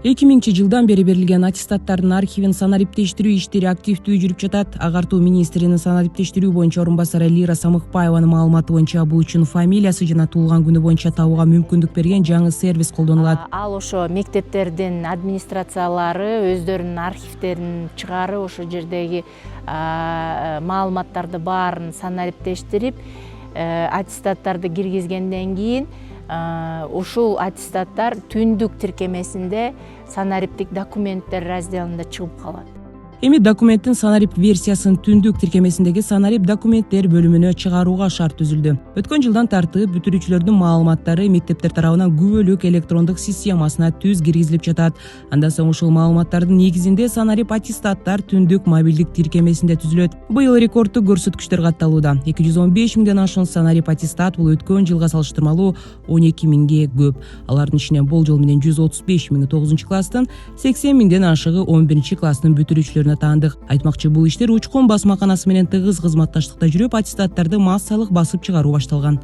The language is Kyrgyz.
2000-жылдан бери берилген аттестаттардын архивин санариптештирүү иштери активдүү жүрүп жатат. Агартуу министринин санариптештирүү боюнча орун басары Лира Самыкбаеванын маалыматы боюнча бул үчүн фамилиясы жана туулган күнү боюнча табууга мүмкүндүк берген жаңы сервис колдонулат. Ал ошо мектептердин администрациялары өздөрүнүн архивдерин чыгарып, ошо жердеги маалыматтарды баарын санариптештирип, аттестаттарды киргизгенден кийин ушул аттестаттар түндүк тиркемесинде санариптик документтер разделинде чыгып калат. Эми документтин санарип версиясын түндүк тиркемесиндеги санарип документтер бөлүмүнө чыгарууга шарт түзүлдү. Өткөн жылдан тартып бүтүрүүчүлөрдүн маалыматтары мектептер тарабынан күбөлүк электрондук системасына түз киргизилип жатат. Андан соң ушул маалыматтардын негизинде санарип аттестаттар түндүк мобилдик тиркемесинде түзүлөт. Быйыл рекорддук көрсөткүчтөр катталууда. 215 миңден ашуун санарип аттестат бул өткөн жылга салыштырмалуу 12 миңге көп. Алардын ичинен болжол менен 135 миңи 9-класстын, 80 миңден ашыгы 11-класстын бүтүрүүчүлөрүнө таандык. Айтмакчы, бул иштер учкун басмаканасы менен тыгыз кызматташтыкта жүрүп, аттестаттарды массалык басып чыгаруу башталган.